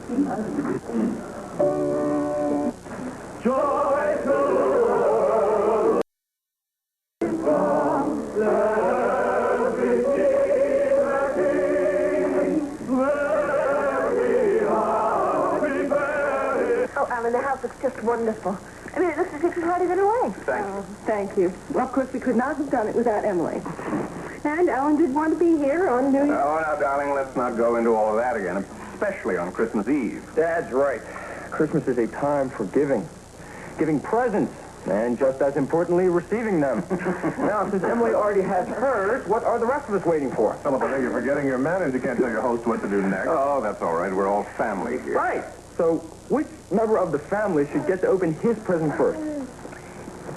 Joy to the Oh, Alan, the house looks just wonderful. I mean, it looks as if you've hardly been away. Thank you. Thank you. Well, of course, we could not have done it without Emily. And Alan did want to be here on New Year's. Oh, now, darling, let's not go into all of that again, especially on Christmas Eve. Dad's right. Christmas is a time for giving. Giving presents. And just as importantly, receiving them. Now, since Emily already has hers, what are the rest of us waiting for? Philip, I think you're forgetting your manners. You can't tell your host what to do next. Oh, that's all right. We're all family here. Right. So, which member of the family should get to open his present first?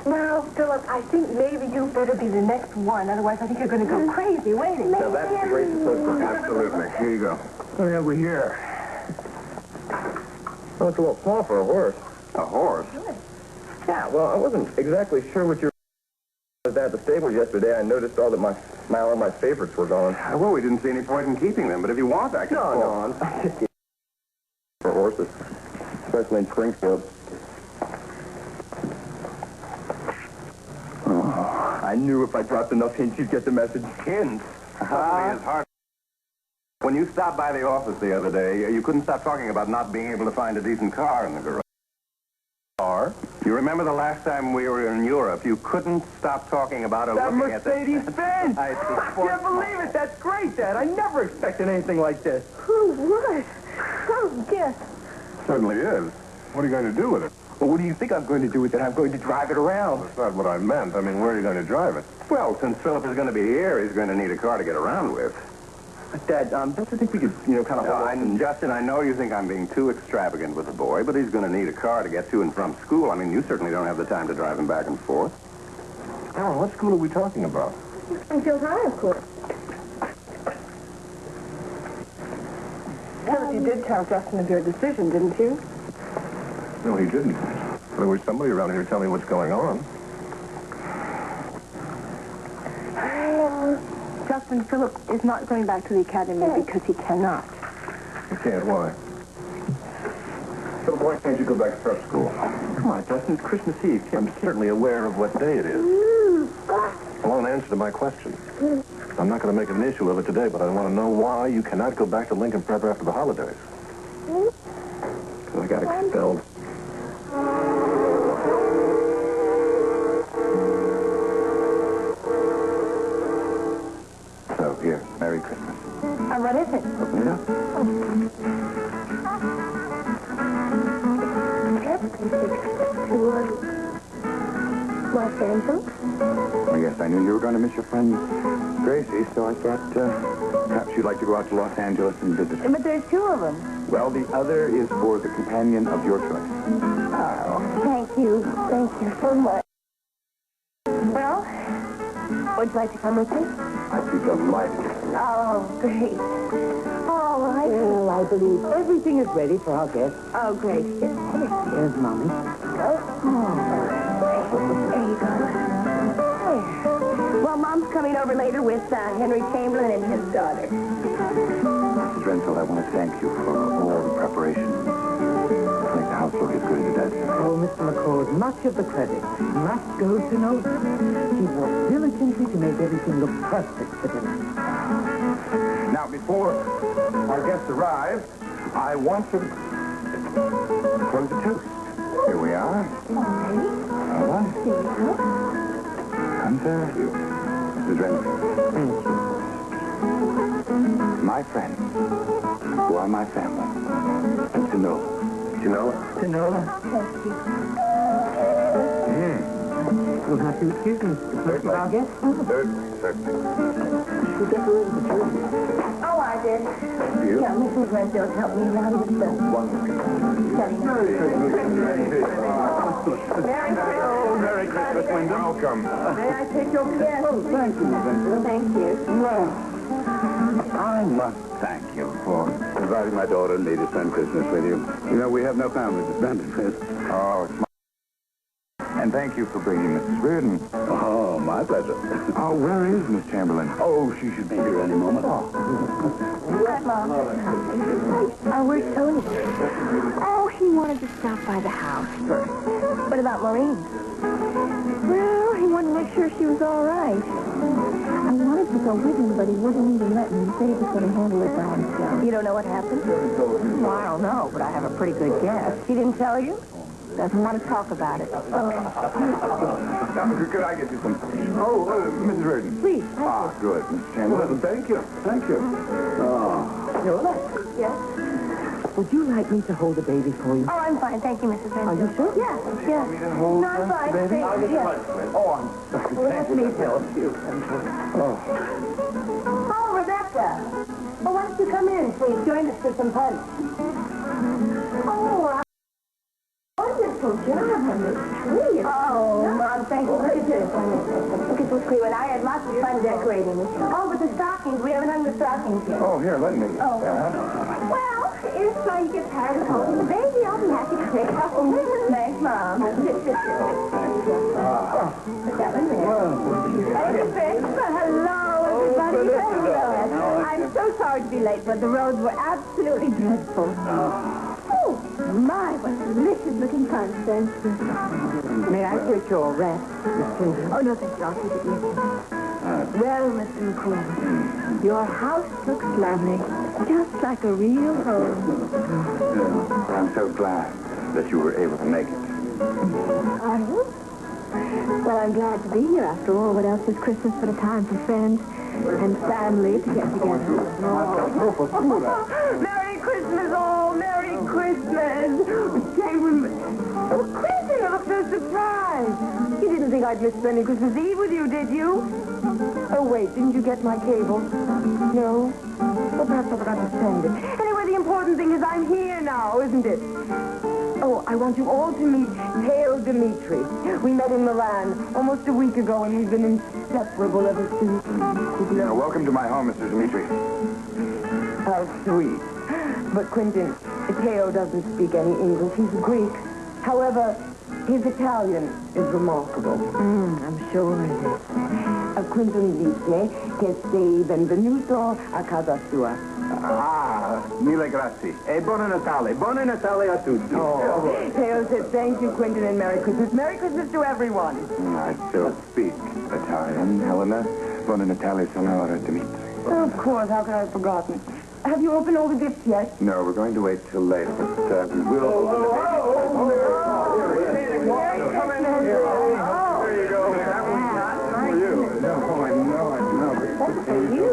Now, Philip, I think maybe you better be the next one. Otherwise, I think you're going to go crazy waiting. Now, that's the great association. Absolutely. Here you go. What have we here? Well, it's a little small for a horse. A horse? Yeah, well, I wasn't exactly sure what you was at the stables yesterday. I noticed all of my favorites were gone. Well, we didn't see any point in keeping them, but if you want, I can... No. For horses, especially in Springfield. Oh, I knew if I dropped enough hints, you'd get the message. Hints? Probably is hard. When you stopped by the office the other day, you couldn't stop talking about not being able to find a decent car in the garage. Car? You remember the last time we were in Europe, you couldn't stop talking about it. That Mercedes-Benz! I can't believe it! That's great, Dad! I never expected anything like this. Who would? Oh, yes. Certainly is. What are you going to do with it? Well, what do you think I'm going to do with it? I'm going to drive it around. That's not what I meant. I mean, where are you going to drive it? Well, since Philip is going to be here, he's going to need a car to get around with. Dad, don't you think we could, kind of hold on? Justin, I know you think I'm being too extravagant with the boy, but he's going to need a car to get to and from school. I mean, you certainly don't have the time to drive him back and forth. Alan, what school are we talking about? Springfield High, of course. Well, you did tell Justin of your decision, didn't you? No, he didn't. There was somebody around here to tell me what's going on. Justin, Philip is not going back to the academy because he cannot. You can't? Why? Philip, why can't you go back to prep school? Come on, Justin, it's Christmas Eve. I'm certainly aware of what day it is. I want an answer to my question. I'm not going to make an issue of it today, but I want to know why you cannot go back to Lincoln Prep after the holidays. Because I got expelled. So, here, Merry Christmas. What is it? Open it up. Los Angeles? Well, yes, I knew you were going to miss your friend Gracie, so I thought perhaps you'd like to go out to Los Angeles and visit her. But there's two of them. Well, the other is for the companion of your choice. Oh, thank you. Thank you so much. Well, would you like to come with me? I'd be delighted. Oh, great. All right. Well, I believe everything is ready for our guests. Oh, great. Here's Mommy. There you go. There. Well, Mom's coming over later with Henry Chamberlain and his daughter. Mrs. Renfield, I want to thank you for all the preparations. To make the house look as good as it does. Oh, Mr. McCord, much of the credit must go to Nova. She worked diligently to make everything look perfect for them. Now, before our guests arrive, I want to close the toast. Here we are. All right. Come to you, Mrs. Renfield. Thank you. My friends, who are my family, and to know. You know? Thank you. You'll have to excuse me. The first of our guests. Certainly. Who decorated the tree? Oh, I did. You? Yeah, Mrs. Renfield helped me around with the Merry Christmas. Oh, Merry Christmas, Wyndham. Welcome. May I take your gift? Oh, thank you, Miss Renfield. Thank you. Well, I must thank you for inviting my daughter and me to spend Christmas with you. You know, we have no family to spend it with. Oh, it's my... And thank you for bringing Mrs. Reardon. Oh, my pleasure. Oh, where is Miss Chamberlain? Oh, she should be here any moment. Hi, Mom. Oh, where's Tony? wanted to stop by the house first. What about Maureen? Well, he wanted to make sure she was all right. I wanted to go with him, but he wouldn't even let me. He said he was going to handle it by himself. You don't know what happened? Well, I don't know, but I have a pretty good guess. She didn't tell you? Doesn't want to talk about it. Now, could I get you some? Oh, Mrs. Reardon. Please. Ah, good, Mr. Chamberlain. Thank you. Thank you. Yola, Yes? would you like me to hold the baby for you? Oh, I'm fine. Thank you, Mrs. Renfield. Are you sure? Yes, yes. No, I'm fine. baby? Yes. Oh, I'm sorry. Well, let me help you. Oh, Rebecca. Oh, why don't you come in, please? Join us for some punch. Oh, wonderful job on this tree. Oh, Mom, thank you. Look at this. Look at this tree. And I had lots of fun decorating it. Oh, but the stockings. We haven't hung the stockings yet. Oh, here, let me. Oh. Well, if you get tired of holding the baby, I'll be happy to take it off. Thanks, Mom. Sit. Put that one there. Hello, everybody. Hello. I'm so sorry to be late, but the roads were absolutely dreadful. Oh, my, what delicious-looking punch. Thank you. May I get your wrap, Miss Chamberlain? Oh, no, thank you. I'll keep it with you. Well, Mr. McCoy, your house looks lovely. Just like a real home. I'm so glad that you were able to make it. Are you? Well, I'm glad to be here after all. What else is Christmas but a time for friends and family to get together? Merry Christmas, all! Merry Christmas! Chamberlain, oh, Chrissy, you look so surprised. You didn't think I'd miss spending Christmas Eve with you, did you? Oh, wait, didn't you get my cable? No? Well, perhaps I forgot to send it. Anyway, the important thing is I'm here now, isn't it? Oh, I want you all to meet Pale Dimitri. We met in Milan almost a week ago, and we've been inseparable ever since. Now, welcome to my home, Mr. Dimitri. How sweet. But Quentin, Teo doesn't speak any English. He's Greek. However, his Italian is remarkable. I'm sure it is. Quentin dice che sei benvenuto a casa sua. Ah, mille grazie. E buon Natale. Buon Natale a tutti. Teo said thank you, Quentin, and Merry Christmas. Merry Christmas to everyone. I still speak Italian, Helena. Buon Natale, Sonora Dimitri. Of course, how could I have forgotten? Have you opened all the gifts yet? No, we're going to wait till later, but we will. There you go. That was not for you. No, I know. That's for you.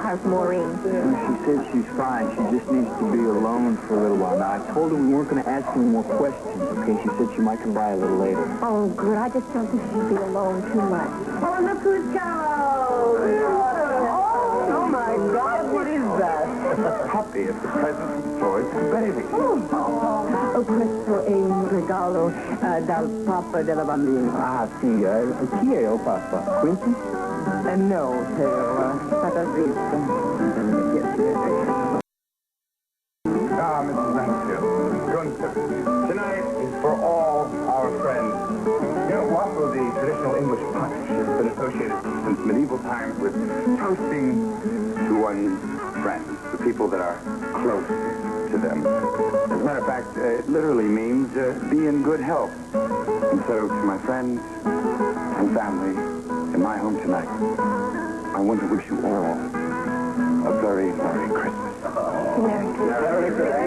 How's Maureen? She said she's fine. She just needs to be alone for a little while. Now, I told her we weren't going to ask any more questions, okay? She said she might come by a little later. Oh, good. I just don't think she'd be alone too much. Oh, look who's come. Oh, my God, what is that? Puppy is the present from Floyd's baby. Oh, questo è un regalo dal Papa della bambina. Ah, sì. Chi è il Papa? Quincy? No, Teo, Patazista. Mrs. Mansfield. Tonight is for all our friends. You know, waffle, the traditional English punch, has been associated since medieval times with toasting to one's friends, the people that are close to them. As a matter of fact, it literally means be in good health. And so, to my friends and family in my home tonight, I want to wish you all a very Merry Christmas. Merry Christmas.